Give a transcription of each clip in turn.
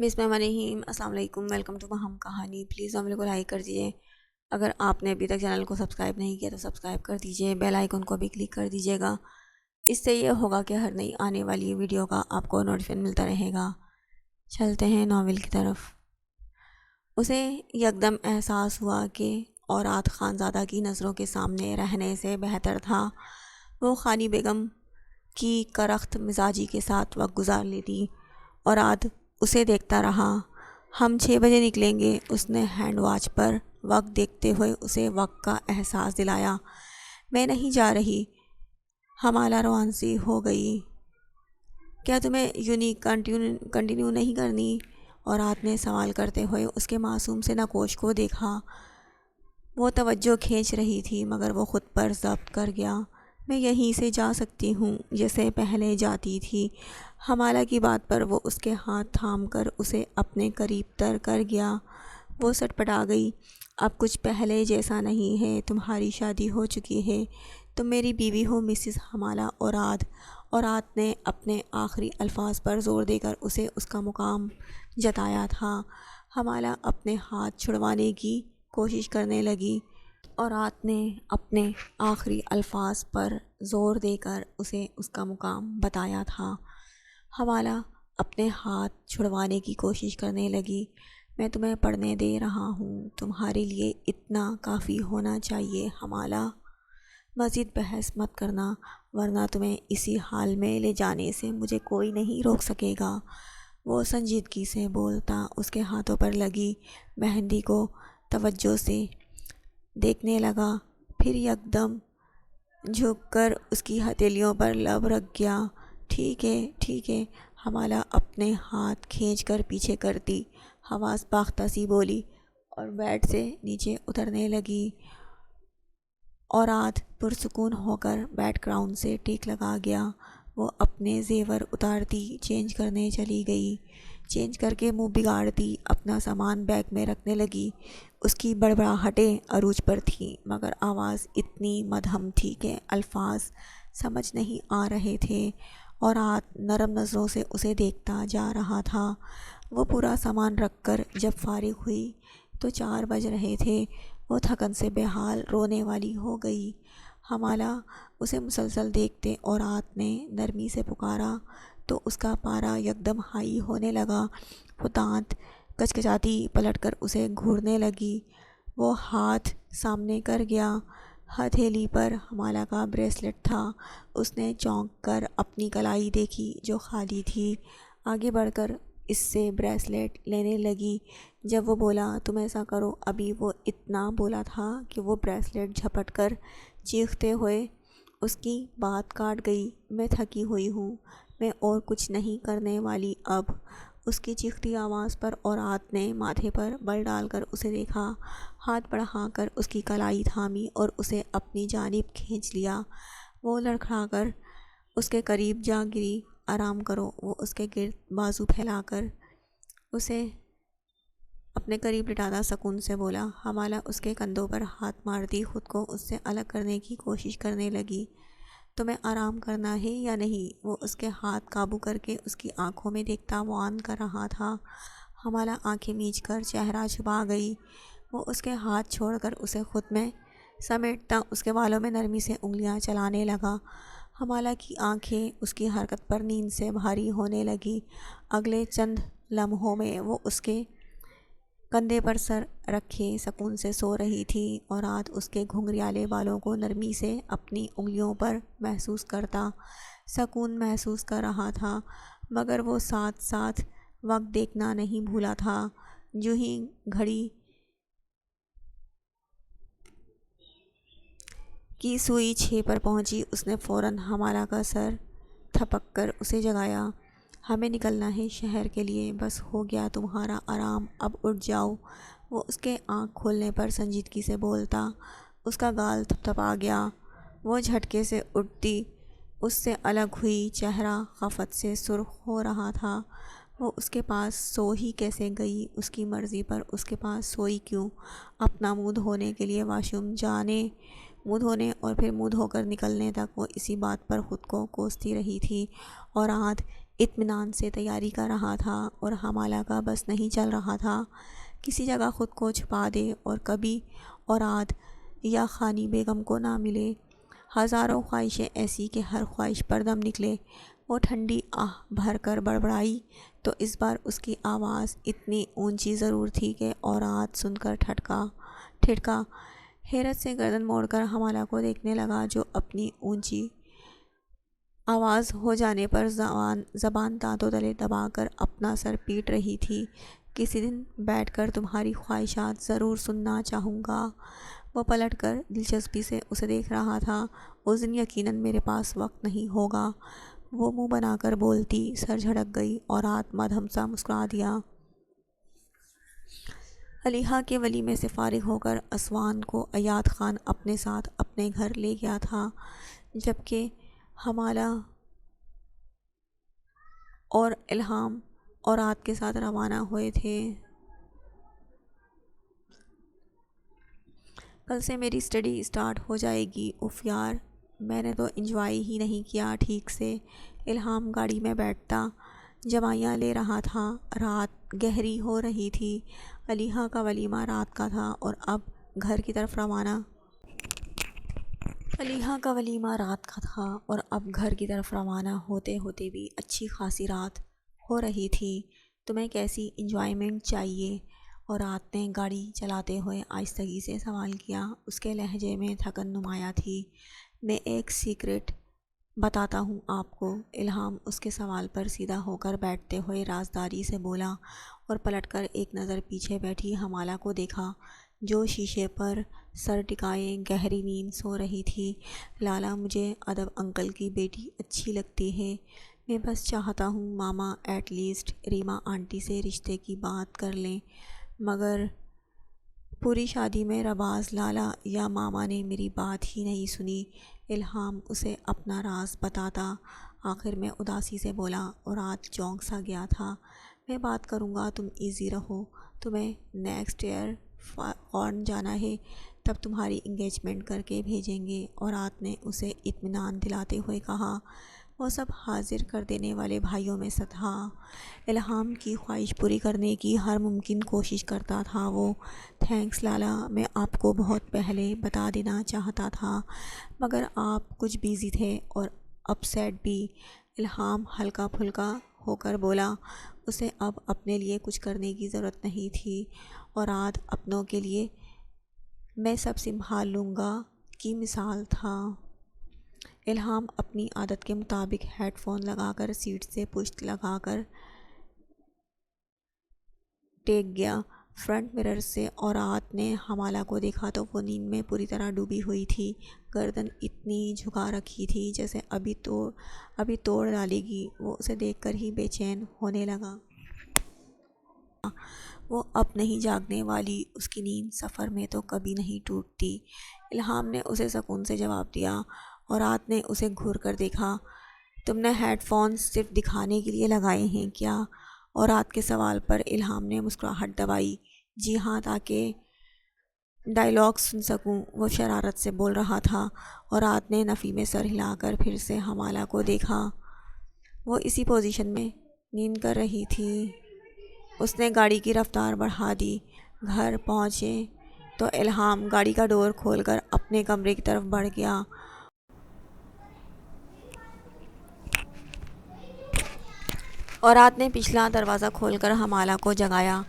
بسم اللہ الرحمن الرحیم۔ السلام علیکم، ویلکم ٹو ہم کہانی۔ پلیز ہم لوگ کو لائک کر دیجیے۔ اگر آپ نے ابھی تک چینل کو سبسکرائب نہیں کیا تو سبسکرائب کر دیجیے، بیل آئیکن کو بھی کلک کر دیجیے گا۔ اس سے یہ ہوگا کہ ہر نئی آنے والی ویڈیو کا آپ کو نوٹیفیکیشن ملتا رہے گا۔ چلتے ہیں ناول کی طرف۔ اسے یکدم احساس ہوا کہ اوراد خانزادہ کی نظروں کے سامنے رہنے سے بہتر تھا وہ خانی بیگم کی کرخت مزاجی کے ساتھ وقت گزار لیتی۔ اوراد اسے دیکھتا رہا۔ ہم 6 بجے نکلیں گے، اس نے ہینڈ واچ پر وقت دیکھتے ہوئے اسے وقت کا احساس دلایا۔ میں نہیں جا رہی، ہمارا روانسی ہو گئی۔ کیا تمہیں یونی کنٹینیو نہیں کرنی؟ اوراد نے سوال کرتے ہوئے اس کے معصوم سے نقوش کو دیکھا۔ وہ توجہ کھینچ رہی تھی مگر وہ خود پر ضبط کر گیا۔ میں یہیں سے جا سکتی ہوں جیسے پہلے جاتی تھی۔ حمالہ کی بات پر وہ اس کے ہاتھ تھام کر اسے اپنے قریب تر کر گیا۔ وہ سٹپٹا گئی۔ اب کچھ پہلے جیسا نہیں ہے، تمہاری شادی ہو چکی ہے، تم میری بیوی ہو مسز حمالہ اوراد۔ اوراد نے اپنے آخری الفاظ پر زور دے کر اسے اس کا مقام جتایا تھا۔ حمالہ اپنے ہاتھ چھڑوانے کی کوشش کرنے لگی۔ اوراد نے اپنے آخری الفاظ پر زور دے کر اسے اس کا مقام بتایا تھا۔ حمالہ اپنے ہاتھ چھڑوانے کی کوشش کرنے لگی۔ میں تمہیں پڑھنے دے رہا ہوں، تمہارے لیے اتنا کافی ہونا چاہیے حمالہ۔ مزید بحث مت کرنا ورنہ تمہیں اسی حال میں لے جانے سے مجھے کوئی نہیں روک سکے گا۔ وہ سنجیدگی سے بولتا اس کے ہاتھوں پر لگی مہندی کو توجہ سے دیکھنے لگا، پھر یکدم جھک کر اس کی ہتھیلیوں پر لب رکھ گیا۔ ٹھیک ہے، حمالہ اپنے ہاتھ کھینچ کر پیچھے کرتی حواس باختہ سی بولی اور بیڈ سے نیچے اترنے لگی۔ اوراد پرسکون ہو کر بیڈ گراؤنڈ سے ٹیک لگا گیا۔ وہ اپنے زیور اتارتی چینج کرنے چلی گئی۔ چینج کر کے منہ بگاڑتی اپنا سامان بیگ میں رکھنے لگی۔ اس کی بڑبڑاہٹیں عروج پر تھیں مگر آواز اتنی مدھم تھی کہ الفاظ سمجھ نہیں آ رہے تھے۔ اوراد نرم نظروں سے اسے دیکھتا جا رہا تھا۔ وہ پورا سامان رکھ کر جب فارغ ہوئی تو 4 بج رہے تھے۔ وہ تھکن سے بے حال رونے والی ہو گئی۔ حمالہ اسے مسلسل دیکھتے اوراد نے نرمی سے پکارا تو اس کا پارا یکدم ہائی ہونے لگا۔ وہ دانت کچکچاتی پلٹ کر اسے گھورنے لگی۔ وہ ہاتھ سامنے کر گیا۔ ہتھیلی پر حمالہ کا بریسلٹ تھا۔ اس نے چونک کر اپنی کلائی دیکھی جو خالی تھی۔ آگے بڑھ کر اس سے بریسلٹ لینے لگی۔ جب وہ بولا تم ایسا کرو، ابھی وہ اتنا بولا تھا کہ وہ بریسلٹ جھپٹ کر چیختے ہوئے اس کی بات کاٹ گئی۔ میں تھکی ہوئی ہوں، میں اور کچھ نہیں کرنے والی اب۔ اس کی چیختی آواز پر اوراد نے ماتھے پر بل ڈال کر اسے دیکھا، ہاتھ بڑھا کر اس کی کلائی تھامی اور اسے اپنی جانب کھینچ لیا۔ وہ لڑکھڑا کر اس کے قریب جا گری۔ آرام کرو، وہ اس کے گرد بازو پھیلا کر اسے اپنے قریب لٹاتا سکون سے بولا۔ حمالہ اس کے کندھوں پر ہاتھ مارتی خود کو اس سے الگ کرنے کی کوشش کرنے لگی۔ تمہیں آرام کرنا ہے یا نہیں؟ وہ اس کے ہاتھ قابو کر کے اس کی آنکھوں میں دیکھتا معان کر رہا تھا۔ حمالہ آنکھیں میچ کر چہرہ چھپا گئی۔ وہ اس کے ہاتھ چھوڑ کر اسے خود میں سمیٹتا اس کے بالوں میں نرمی سے انگلیاں چلانے لگا۔ حمالہ کی آنکھیں اس کی حرکت پر نیند سے بھاری ہونے لگی۔ اگلے چند لمحوں میں وہ اس کے کندھے پر سر رکھے سکون سے سو رہی تھی۔ اوراد اس کے گھنگریالے بالوں کو نرمی سے اپنی انگلیوں پر محسوس کرتا سکون محسوس کر رہا تھا مگر وہ ساتھ ساتھ وقت دیکھنا نہیں بھولا تھا۔ جو ہی گھڑی کی سوئی 6 پر پہنچی اس نے فوراً حمالہ کا سر تھپک کر اسے جگایا۔ ہمیں نکلنا ہے شہر کے لیے، بس ہو گیا تمہارا آرام، اب اٹھ جاؤ۔ وہ اس کے آنکھ کھولنے پر سنجیدگی سے بولتا۔ اس کا گال تھپتھپا گیا۔ وہ جھٹکے سے اٹھتی اس سے الگ ہوئی، چہرہ خفت سے سرخ ہو رہا تھا۔ وہ اس کے پاس سو ہی کیسے گئی؟ اس کی مرضی پر اس کے پاس سوئی کیوں؟ اپنا منہ دھونے کے لیے واش روم جانے، منہ دھونے اور پھر منہ دھو کر نکلنے تک وہ اسی بات پر خود کو کوستی رہی تھی۔ اوراد اطمینان سے تیاری کر رہا تھا اور حمالہ کا بس نہیں چل رہا تھا کسی جگہ خود کو چھپا دے اور کبھی اوراد یا خانی بیگم کو نہ ملے۔ ہزاروں خواہشیں ایسی کہ ہر خواہش پر دم نکلے۔ وہ ٹھنڈی آہ بھر کر بڑبڑائی تو اس بار اس کی آواز اتنی اونچی ضرور تھی کہ اوراد سن کر ٹھٹکا، حیرت سے گردن موڑ کر حمالہ کو دیکھنے لگا جو اپنی اونچی آواز ہو جانے پر زبان دانتوں تلے دبا کر اپنا سر پیٹ رہی تھی۔ کسی دن بیٹھ کر تمہاری خواہشات ضرور سننا چاہوں گا۔ وہ پلٹ کر دلچسپی سے اسے دیکھ رہا تھا۔ اس دن یقیناً میرے پاس وقت نہیں ہوگا، وہ منہ بنا کر بولتی سر جھٹک گئی۔ اوراد مدھم سا مسکرا دیا۔ علیحہ کے ولیمے سے فارغ ہو کر اسوان کو ایاد خان اپنے ساتھ اپنے گھر لے گیا تھا، جبکہ حمالہ اور الہام اوراد کے ساتھ روانہ ہوئے تھے۔ کل سے میری اسٹڈی اسٹارٹ ہو جائے گی۔ اف یار، میں نے تو انجوائے ہی نہیں کیا ٹھیک سے۔ الہام گاڑی میں بیٹھتا جمائیاں لے رہا تھا۔ رات گہری ہو رہی تھی۔ علیحہ کا ولیمہ رات کا تھا اور اب گھر کی طرف روانہ ہوتے ہوتے بھی اچھی خاصی رات ہو رہی تھی۔ تمہیں کیسی انجوائمنٹ چاہیے؟ اورات نے گاڑی چلاتے ہوئے آہستگی سے سوال کیا۔ اس کے لہجے میں تھکن نمایاں تھی۔ میں ایک سیکرٹ بتاتا ہوں آپ کو۔ الہام اس کے سوال پر سیدھا ہو کر بیٹھتے ہوئے رازداری سے بولا اور پلٹ کر ایک نظر پیچھے بیٹھی حمالہ کو دیکھا جو شیشے پر سر ٹکائے گہری نیند سو رہی تھی۔ لالا، مجھے ادب انکل کی بیٹی اچھی لگتی ہے۔ میں بس چاہتا ہوں ماما ایٹ لیسٹ ریما آنٹی سے رشتے کی بات کر لیں، مگر پوری شادی میں رباز لالا یا ماما نے میری بات ہی نہیں سنی۔ الہام اسے اپنا راز بتاتا آخر میں اداسی سے بولا۔ اوراد چونک سا گیا تھا۔ میں بات کروں گا، تم ایزی رہو۔ تمہیں نیکسٹ ایئر فارن جانا ہے، تب تمہاری انگیجمنٹ کر کے بھیجیں گے۔ اوراد نے اسے اطمینان دلاتے ہوئے کہا۔ وہ سب حاضر کر دینے والے بھائیوں میں سے تھا۔ الہام کی خواہش پوری کرنے کی ہر ممکن کوشش کرتا تھا وہ۔ تھینکس لالا، میں آپ کو بہت پہلے بتا دینا چاہتا تھا، مگر آپ کچھ بیزی تھے اور اپ سیٹ بھی۔ الہام ہلکا پھلکا ہو کر بولا۔ اسے اب اپنے لیے کچھ کرنے کی ضرورت نہیں تھی۔ اوراد اپنوں کے لیے میں سب سنبھال لوں گا کی مثال تھا۔ الہام اپنی عادت کے مطابق ہیڈ فون لگا کر سیٹ سے پشت لگا کر ٹیک گیا۔ فرنٹ مرر سے اوراد نے حمالہ کو دیکھا تو وہ نیند میں پوری طرح ڈوبی ہوئی تھی۔ گردن اتنی جھکا رکھی تھی جیسے ابھی توڑ ڈالے گی۔ وہ اسے دیکھ کر ہی بے چین ہونے لگا۔ وہ اب نہیں جاگنے والی، اس کی نیند سفر میں تو کبھی نہیں ٹوٹتی۔ الہام نے اسے سکون سے جواب دیا۔ اوراد نے اسے گھور کر دیکھا۔ تم نے ہیڈ فونز صرف دکھانے کے لیے لگائے ہیں کیا؟ اوراد کے سوال پر الہام نے مسکراہٹ دبائی۔ جی ہاں، تاکہ ڈائیلاگ سن سکوں، وہ شرارت سے بول رہا تھا۔ اوراد نے نفی میں سر ہلا کر پھر سے حمالہ کو دیکھا۔ وہ اسی پوزیشن میں نیند کر رہی تھی۔ اس نے گاڑی کی رفتار بڑھا دی۔ گھر پہنچے تو الہام گاڑی کا ڈور کھول کر اپنے کمرے کی طرف بڑھ گیا۔ اوراد نے پچھلا دروازہ کھول کر حمالہ کو جگایا۔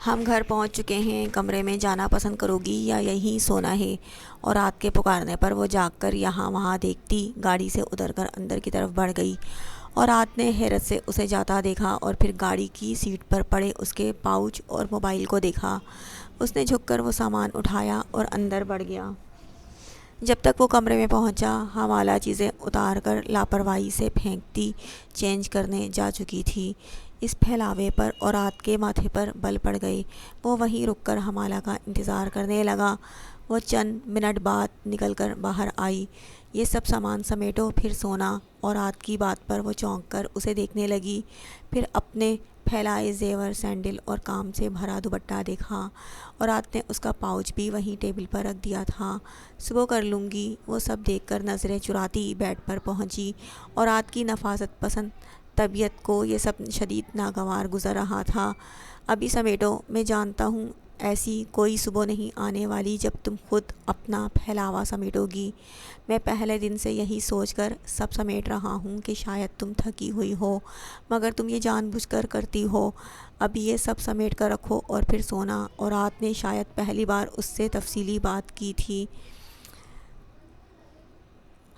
ہم گھر پہنچ چکے ہیں، کمرے میں جانا پسند کرو گی یا یہیں سونا ہے؟ اوراد کے پکارنے پر وہ جاگ کر یہاں وہاں دیکھتی گاڑی سے اتر کر اندر کی طرف بڑھ گئی۔ اوراد نے حیرت سے اسے جاتا دیکھا اور پھر گاڑی کی سیٹ پر پڑے اس کے پاؤچ اور موبائل کو دیکھا۔ اس نے جھک کر وہ سامان اٹھایا اور اندر بڑھ گیا۔ جب تک وہ کمرے میں پہنچا، حمالہ چیزیں اتار کر لاپرواہی سے پھینکتی چینج کرنے جا چکی تھی۔ اس پھیلاوے پر اوراد کے ماتھے پر بل پڑ گئے۔ وہ وہیں رک کر حمالہ کا انتظار کرنے لگا۔ وہ چند منٹ بعد نکل کر باہر آئی۔ یہ سب سامان سمیٹو، پھر سونا۔ اوراد کی بات پر وہ چونک کر اسے دیکھنے لگی، پھر اپنے پھیلائے زیور، سینڈل اور کام سے بھرا دوپٹہ دیکھا۔ اوراد نے اس کا پاؤچ بھی وہیں ٹیبل پر رکھ دیا تھا۔ صبح کر لوں گی، وہ سب دیکھ کر نظریں چراتی بیڈ پر پہنچی۔ اوراد کی نفاست پسند طبیعت کو یہ سب شدید ناگوار گزر رہا تھا۔ ابھی سمیٹو، میں جانتا ہوں ایسی کوئی صبح نہیں آنے والی جب تم خود اپنا پھیلاوا سمیٹو گی۔ میں پہلے دن سے یہی سوچ کر سب سمیٹ رہا ہوں کہ شاید تم تھکی ہوئی ہو، مگر تم یہ جان بوجھ کر کرتی ہو۔ ابھی یہ سب سمیٹ کر رکھو اور پھر سونا۔ اور رات نے شاید پہلی بار اس سے تفصیلی بات کی تھی۔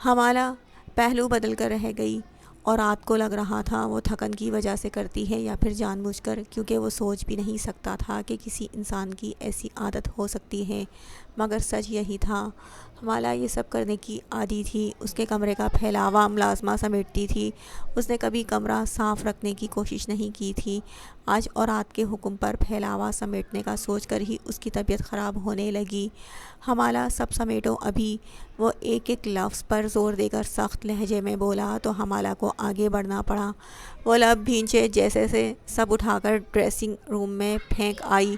حمالہ پہلو بدل کر رہ گئی اور رات کو لگ رہا تھا وہ تھکن کی وجہ سے کرتی ہے یا پھر جان بوجھ کر، کیونکہ وہ سوچ بھی نہیں سکتا تھا کہ کسی انسان کی ایسی عادت ہو سکتی ہے، مگر سچ یہی تھا۔ حمالہ یہ سب کرنے کی عادی تھی۔ اس کے کمرے کا پھیلاوا ملازمہ سمیٹتی تھی۔ اس نے کبھی کمرہ صاف رکھنے کی کوشش نہیں کی تھی۔ آج اور رات کے حکم پر پھیلاوا سمیٹنے کا سوچ کر ہی اس کی طبیعت خراب ہونے لگی۔ حمالہ سب سمیٹو ابھی، وہ ایک ایک لفظ پر زور دے کر سخت لہجے میں بولا تو حمالہ کو آگے بڑھنا پڑا۔ وہ لب بھینچے جیسے سے سب اٹھا کر ڈریسنگ روم میں پھینک آئی،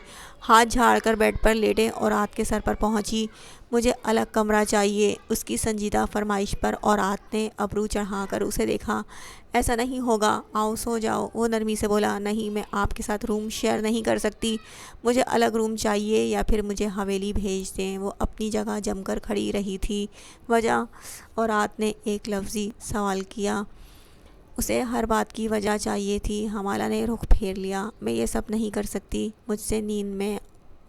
ہاتھ جھاڑ کر بیڈ پر لیٹے اور رات کے سر پر پہنچی۔ مجھے الگ کمرہ چاہیے، اس کی سنجیدہ فرمائش پر اورات نے ابرو چڑھا کر اسے دیکھا۔ ایسا نہیں ہوگا، آؤ سو جاؤ، وہ نرمی سے بولا۔ نہیں، میں آپ کے ساتھ روم شیئر نہیں کر سکتی، مجھے الگ روم چاہیے یا پھر مجھے حویلی بھیج دیں۔ وہ اپنی جگہ جم کر کھڑی رہی تھی۔ وجہ؟ اورات نے ایک لفظی سوال کیا۔ اسے ہر بات کی وجہ چاہیے تھی۔ حمالہ نے رخ پھیر لیا۔ میں یہ سب نہیں کر سکتی، مجھ سے نیند میں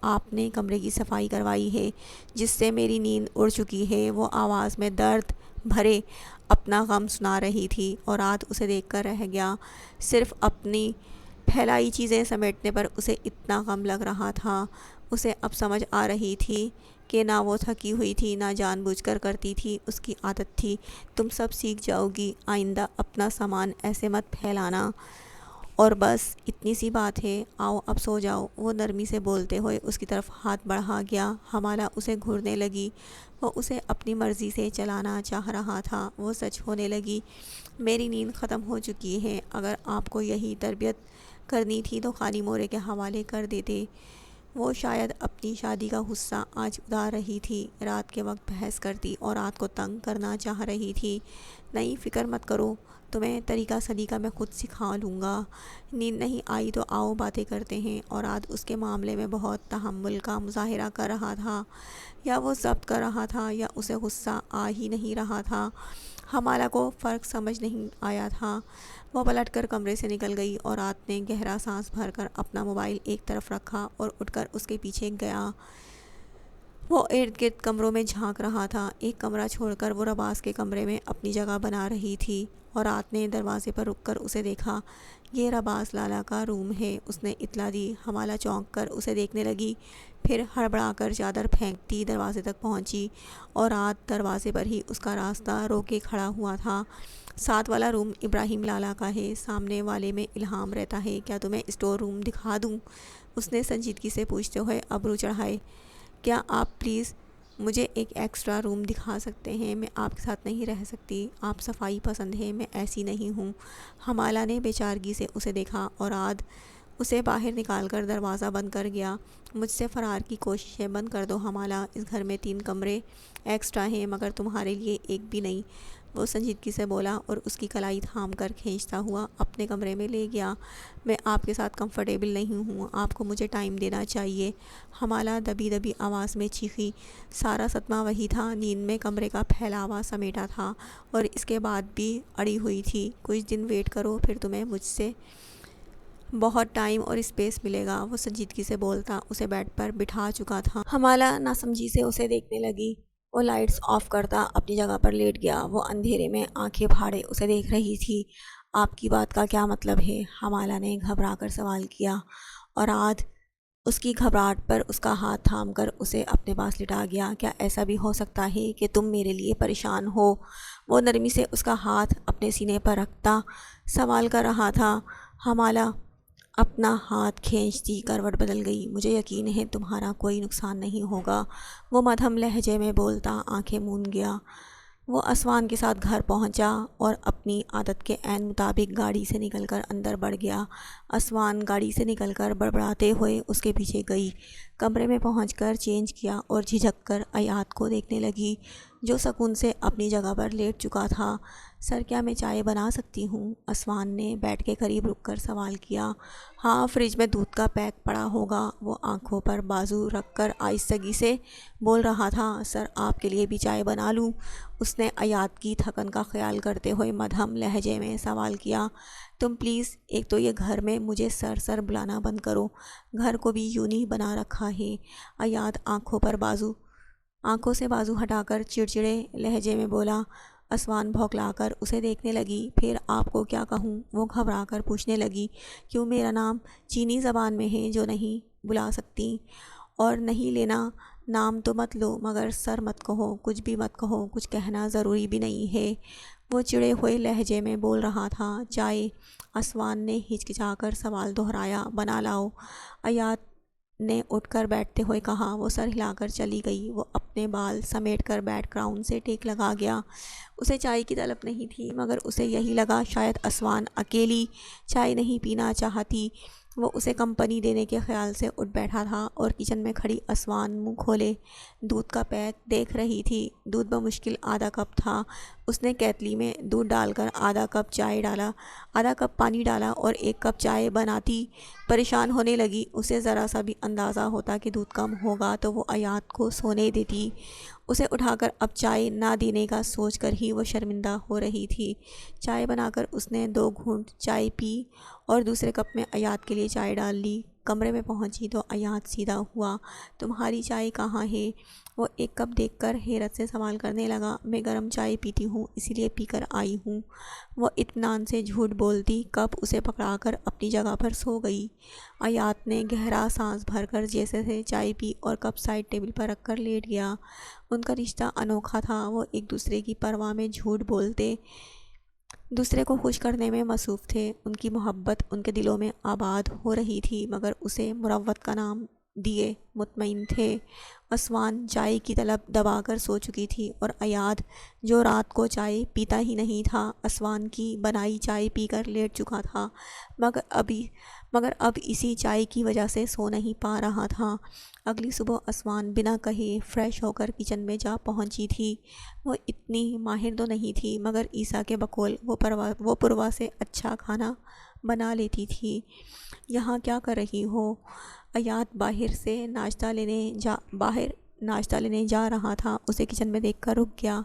آپ نے کمرے کی صفائی کروائی ہے جس سے میری نیند اڑ چکی ہے۔ وہ آواز میں درد بھرے اپنا غم سنا رہی تھی اور رات اسے دیکھ کر رہ گیا۔ صرف اپنی پھیلائی چیزیں سمیٹنے پر اسے اتنا غم لگ رہا تھا۔ اسے اب سمجھ آ رہی تھی کہ نہ وہ تھکی ہوئی تھی، نہ جان بوجھ کر کرتی تھی، اس کی عادت تھی۔ تم سب سیکھ جاؤ گی، آئندہ اپنا سامان ایسے مت پھیلانا۔ اور بس اتنی سی بات ہے، آؤ اب سو جاؤ، وہ نرمی سے بولتے ہوئے اس کی طرف ہاتھ بڑھا گیا۔ حمالہ اسے گھورنے لگی۔ وہ اسے اپنی مرضی سے چلانا چاہ رہا تھا۔ وہ سچ ہونے لگی۔ میری نیند ختم ہو چکی ہے، اگر آپ کو یہی تربیت کرنی تھی تو خالی مورے کے حوالے کر دیتے۔ وہ شاید اپنی شادی کا غصہ آج اتار رہی تھی، رات کے وقت بحث کرتی اور رات کو تنگ کرنا چاہ رہی تھی۔ نہیں، فکر مت کرو، تمہیں طریقہ سلیقہ میں خود سکھا لوں گا۔ نیند نہیں آئی تو آؤ باتیں کرتے ہیں۔ اور رات اس کے معاملے میں بہت تحمل کا مظاہرہ کر رہا تھا، یا وہ ضبط کر رہا تھا یا اسے غصہ آ ہی نہیں رہا تھا۔ حمالہ کو فرق سمجھ نہیں آیا تھا۔ وہ پلٹ کر کمرے سے نکل گئی اور رات نے گہرا سانس بھر کر اپنا موبائل ایک طرف رکھا اور اٹھ کر اس کے پیچھے گیا۔ وہ ارد گرد کمروں میں جھانک رہا تھا۔ ایک کمرہ چھوڑ کر وہ رباس کے کمرے میں اپنی جگہ بنا رہی تھی اور رات نے دروازے پر رک کر اسے دیکھا۔ یہ رباس لالا کا روم ہے، اس نے اطلاع دی۔ حمالہ چونک کر اسے دیکھنے لگی، پھر ہڑبڑا کر چادر پھینکتی دروازے تک پہنچی اور رات دروازے پر ہی اس کا راستہ روکے کھڑا ہوا تھا۔ ساتھ والا روم ابراہیم لالا کا ہے، سامنے والے میں الہام رہتا ہے، کیا تمہیں اسٹور روم دکھا دوں؟ اس نے سنجیدگی سے پوچھتے ہوئے ابرو چڑھائے۔ کیا آپ پلیز مجھے ایک ایکسٹرا روم دکھا سکتے ہیں؟ میں آپ کے ساتھ نہیں رہ سکتی، آپ صفائی پسند ہیں، میں ایسی نہیں ہوں۔ حمالہ نے بے چارگی سے اسے دیکھا اور رات اسے باہر نکال کر دروازہ بند کر گیا۔ مجھ سے فرار کی کوششیں بند کر دو حمالہ، اس گھر میں 3 کمرے ایکسٹرا ہیں مگر تمہارے لیے ایک بھی نہیں، وہ سنجیدگی سے بولا اور اس کی کلائی تھام کر کھینچتا ہوا اپنے کمرے میں لے گیا۔ میں آپ کے ساتھ کمفرٹیبل نہیں ہوں، آپ کو مجھے ٹائم دینا چاہیے، حمالہ دبی دبی آواز میں چیخی۔ سارا صدمہ وہی تھا، نیند میں کمرے کا پھیلاوا سمیٹا تھا اور اس کے بعد بھی اڑی ہوئی تھی۔ کچھ دن ویٹ کرو، پھر تمہیں مجھ سے بہت ٹائم اور اسپیس ملے گا، وہ سنجیدگی سے بولتا اسے بیڈ پر بٹھا چکا تھا۔ حمالہ ناسمجھی سے اسے دیکھنے لگی۔ وہ لائٹس آف کرتا اپنی جگہ پر لیٹ گیا۔ وہ اندھیرے میں آنکھیں پھاڑے اسے دیکھ رہی تھی۔ آپ کی بات کا کیا مطلب ہے؟ حمالہ نے گھبرا کر سوال کیا اور رات اس کی گھبراہٹ پر اس کا ہاتھ تھام کر اسے اپنے پاس لٹا گیا۔ کیا ایسا بھی ہو سکتا ہے کہ تم میرے لیے پریشان ہو؟ وہ نرمی سے اس کا ہاتھ اپنے سینے پر رکھتا سوال کر رہا تھا۔ حمالہ اپنا ہاتھ کھینچتی کروٹ بدل گئی۔ مجھے یقین ہے تمہارا کوئی نقصان نہیں ہوگا، وہ مدھم لہجے میں بولتا آنکھیں موند گیا۔ وہ اسوان کے ساتھ گھر پہنچا اور اپنی عادت کے عین مطابق گاڑی سے نکل کر اندر بڑھ گیا۔ اسوان گاڑی سے نکل کر بڑبڑاتے ہوئے اس کے پیچھے گئی۔ کمرے میں پہنچ کر چینج کیا اور جھجک کر ایات کو دیکھنے لگی جو سکون سے اپنی جگہ پر لیٹ چکا تھا۔ سر کیا میں چائے بنا سکتی ہوں؟ اسوان نے بیڈ کے قریب رک کر سوال کیا۔ ہاں، فریج میں دودھ کا پیک پڑا ہوگا، وہ آنکھوں پر بازو رکھ کر آہستگی سے بول رہا تھا۔ سر آپ کے لیے بھی چائے بنا لوں؟ اس نے ایاد کی تھکن کا خیال کرتے ہوئے مدھم لہجے میں سوال کیا۔ تم پلیز ایک تو یہ گھر میں مجھے سر سر بلانا بند کرو، گھر کو بھی یوں نہیں بنا رکھا ہے۔ ایاد آنکھوں سے بازو ہٹا کر چڑچڑے لہجے میں بولا۔ اسوان بھوکلا کر اسے دیکھنے لگی۔ پھر آپ کو کیا کہوں؟ وہ گھبرا کر پوچھنے لگی۔ کیوں؟ میرا نام چینی زبان میں ہے جو نہیں بلا سکتی، اور نہیں لینا نام تو مت لو، مگر سر مت کہو، کچھ بھی مت کہو، کچھ کہنا ضروری بھی نہیں ہے۔ وہ چڑے ہوئے لہجے میں بول رہا تھا۔ چائے؟ اسوان نے ہچکچا کر سوال دہرایا۔ بنا لاؤ، ایاد نے اٹھ کر بیٹھتے ہوئے کہا۔ وہ سر ہلا کر چلی گئی۔ وہ اپنے بال سمیٹ کر بیک گراؤنڈ سے ٹیک لگا گیا۔ اسے چائے کی طلب نہیں تھی، مگر اسے یہی لگا شاید اسوان اکیلی چائے نہیں پینا چاہتی۔ وہ اسے کمپنی دینے کے خیال سے اٹھ بیٹھا تھا، اور کچن میں کھڑی اسوان منہ کھولے دودھ کا پیک دیکھ رہی تھی۔ دودھ بمشکل آدھا کپ تھا۔ اس نے کیتلی میں دودھ ڈال کر آدھا کپ پانی ڈالا اور ایک کپ چائے بناتی پریشان ہونے لگی۔ اسے ذرا سا بھی اندازہ ہوتا کہ دودھ کم ہوگا تو وہ ایاد کو سونے دیتی۔ اسے اٹھا کر اب چائے نہ دینے کا سوچ کر ہی وہ شرمندہ ہو رہی تھی۔ چائے بنا کر اس نے 2 گھونٹ چائے پی اور دوسرے کپ میں ایاد کے لیے چائے ڈال لی۔ کمرے میں پہنچی تو ایاد سیدھا ہوا۔ تمہاری چائے کہاں ہے؟ وہ ایک کپ دیکھ کر حیرت سے سوال کرنے لگا۔ میں گرم چائے پیتی ہوں، اسی لیے پی کر آئی ہوں، وہ اطمینان سے جھوٹ بولتی۔ کپ اسے پکڑا کر اپنی جگہ پر سو گئی۔ ایاد نے گہرا سانس بھر کر جیسے سے چائے پی اور کپ سائڈ ٹیبل پر رکھ کر لیٹ گیا۔ ان کا رشتہ انوکھا تھا۔ وہ ایک دوسرے کی پرواہ میں جھوٹ بولتے، دوسرے کو خوش کرنے میں مصروف تھے۔ ان کی محبت ان کے دلوں میں آباد ہو رہی تھی، مگر اسے مروت کا نام دیے مطمئن تھے۔ اسوان چائے کی طلب دبا کر سو چکی تھی، اور ایاد جو رات کو چائے پیتا ہی نہیں تھا، اسوان کی بنائی چائے پی کر لیٹ چکا تھا، مگر اب اسی چائے کی وجہ سے سو نہیں پا رہا تھا۔ اگلی صبح اسوان بنا کہے فریش ہو کر کچن میں جا پہنچی تھی۔ وہ اتنی ماہر تو نہیں تھی، مگر عیسیٰ کے بقول وہ پروا سے اچھا کھانا بنا لیتی تھی۔ یہاں کیا کر رہی ہو؟ ایاد باہر ناشتہ لینے جا رہا تھا، اسے کچن میں دیکھ کر رک گیا۔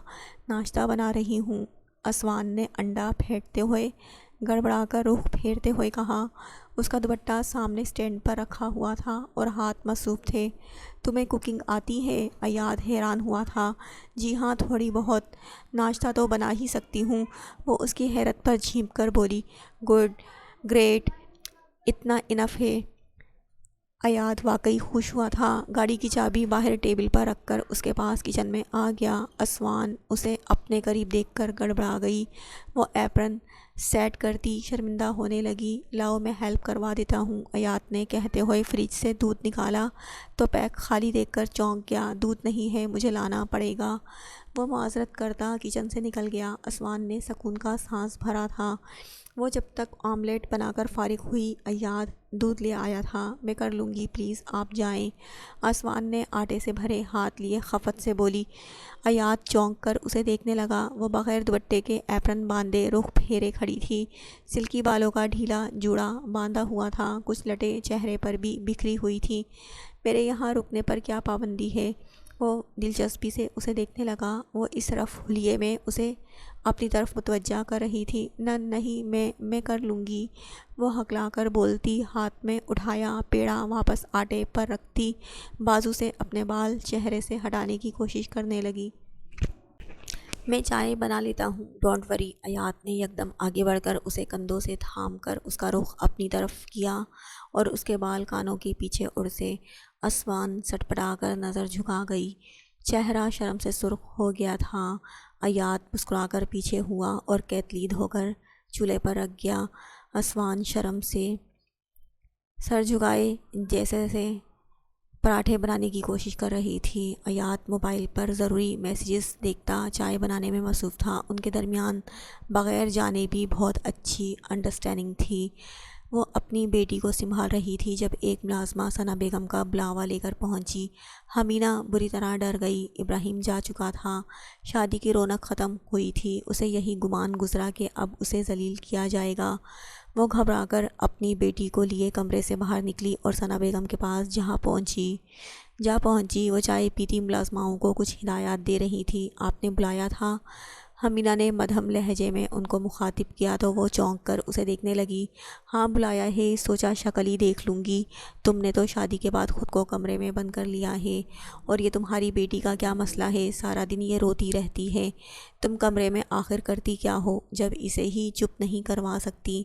ناشتہ بنا رہی ہوں، اسوان نے انڈا پھینٹتے ہوئے گڑبڑا کر رخ پھیرتے ہوئے کہا۔ اس کا دوپٹہ سامنے سٹینڈ پر رکھا ہوا تھا اور ہاتھ مصروف تھے۔ تمہیں کوکنگ آتی ہے؟ ایاد حیران ہوا تھا۔ جی ہاں، تھوڑی بہت، ناشتہ تو بنا ہی سکتی ہوں، وہ اس کی حیرت پر جھینپ کر بولی۔ گڈ، گریٹ، اتنا انف ہے۔ ایاد واقعی خوش ہوا تھا۔ گاڑی کی چابی باہر ٹیبل پر رکھ کر اس کے پاس کچن میں آ گیا۔ اسوان اسے اپنے قریب دیکھ کر گڑبڑا گئی۔ وہ ایپرن سیٹ کرتی شرمندہ ہونے لگی۔ لاؤ میں ہیلپ کروا دیتا ہوں، ایاد نے کہتے ہوئے فریج سے دودھ نکالا تو پیک خالی دیکھ کر چونک گیا۔ دودھ نہیں ہے، مجھے لانا پڑے گا، وہ معذرت کرتا کچن سے نکل گیا۔ اسوان نے سکون کا سانس بھرا تھا۔ وہ جب تک آملیٹ بنا کر فارغ ہوئی، ایاد دودھ لے آیا تھا۔ میں کر لوں گی، پلیز آپ جائیں، اسوان نے آٹے سے بھرے ہاتھ لیے خفت سے بولی۔ ایاد چونک کر اسے دیکھنے لگا۔ وہ بغیر دوپٹے کے ایپرن باندھے رخ پھیرے کھڑی تھی۔ سلکی بالوں کا ڈھیلا جوڑا باندھا ہوا تھا، کچھ لٹیں چہرے پر بھی بکھری ہوئی تھیں۔ میرے یہاں رکنے پر کیا پابندی ہے؟ وہ دلچسپی سے اسے دیکھنے لگا۔ وہ اس رف حلیے میں اسے اپنی طرف متوجہ کر رہی تھی۔ نہیں، میں کر لوں گی، وہ ہکلا کر بولتی، ہاتھ میں اٹھایا پیڑا واپس آٹے پر رکھتی بازو سے اپنے بال چہرے سے ہٹانے کی کوشش کرنے لگی۔ میں چائے بنا لیتا ہوں، ڈونٹ وری۔ ایاد نے یکدم آگے بڑھ کر اسے کندھوں سے تھام کر اس کا رخ اپنی طرف کیا اور اس کے بال کانوں کے پیچھے اڑ سے۔ اسوان سٹپٹا کر نظر جھکا گئی، چہرہ شرم سے سرخ ہو گیا تھا۔ ایاد مسکرا کر پیچھے ہوا اور کیتلی دھو کر چولہے پر رکھ گیا۔ اسوان شرم سے سر جھکائے جیسے پراٹھے بنانے کی کوشش کر رہی تھی۔ ایاد موبائل پر ضروری میسیجز دیکھتا چائے بنانے میں مصروف تھا۔ ان کے درمیان بغیر جانے بھی بہت اچھی انڈرسٹینڈنگ تھی۔ وہ اپنی بیٹی کو سنبھال رہی تھی جب ایک ملازمہ ثنا بیگم کا بلاوا لے کر پہنچی۔ حمینہ بری طرح ڈر گئی۔ ابراہیم جا چکا تھا، شادی کی رونق ختم ہوئی تھی، اسے یہی گمان گزرا کہ اب اسے ذلیل کیا جائے گا۔ وہ گھبرا کر اپنی بیٹی کو لیے کمرے سے باہر نکلی اور ثنا بیگم کے پاس جا پہنچی۔ وہ چائے پیتی ملازماؤں کو کچھ ہدایات دے رہی تھی۔ آپ نے بلایا تھا؟ حمینہ نے مدھم لہجے میں ان کو مخاطب کیا تو وہ چونک کر اسے دیکھنے لگی۔ ہاں بلایا ہے، سوچا شکل ہی دیکھ لوں گی۔ تم نے تو شادی کے بعد خود کو کمرے میں بند کر لیا ہے، اور یہ تمہاری بیٹی کا کیا مسئلہ ہے؟ سارا دن یہ روتی رہتی ہے۔ تم کمرے میں آخر کرتی کیا ہو جب اسے ہی چپ نہیں کروا سکتی؟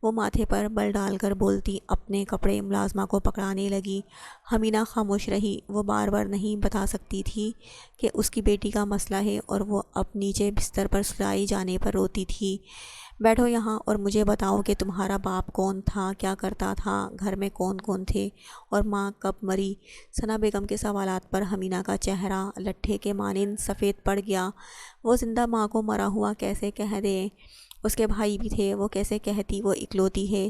وہ ماتھے پر بل ڈال کر بولتی اپنے کپڑے ملازمہ کو پکڑانے لگی۔ حمینہ خاموش رہی۔ وہ بار بار نہیں بتا سکتی تھی کہ اس کی بیٹی کا مسئلہ ہے، اور وہ اب نیچے بستر پر سلائی جانے پر روتی تھی۔ بیٹھو یہاں اور مجھے بتاؤ کہ تمہارا باپ کون تھا، کیا کرتا تھا، گھر میں کون کون تھے، اور ماں کب مری؟ ثنا بیگم کے سوالات پر حمینہ کا چہرہ لٹھے کے مانند سفید پڑ گیا۔ وہ زندہ ماں کو مرا ہوا کیسے کہہ دے؟ اس کے بھائی بھی تھے، وہ کیسے کہتی وہ اکلوتی ہے؟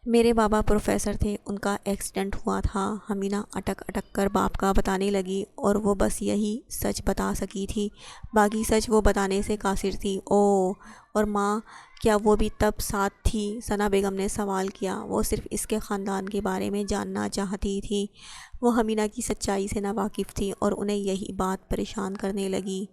میرے بابا پروفیسر تھے، ان کا ایکسیڈنٹ ہوا تھا۔ حمینہ اٹک اٹک کر باپ کا بتانے لگی، اور وہ بس یہی سچ بتا سکی تھی، باقی سچ وہ بتانے سے قاصر تھی۔ اوہ، اور ماں، کیا وہ بھی تب ساتھ تھی؟ ثنا بیگم نے سوال کیا۔ وہ صرف اس کے خاندان کے بارے میں جاننا چاہتی تھی۔ وہ حمینہ کی سچائی سے ناواقف تھی، اور انہیں یہی بات پریشان کرنے لگی۔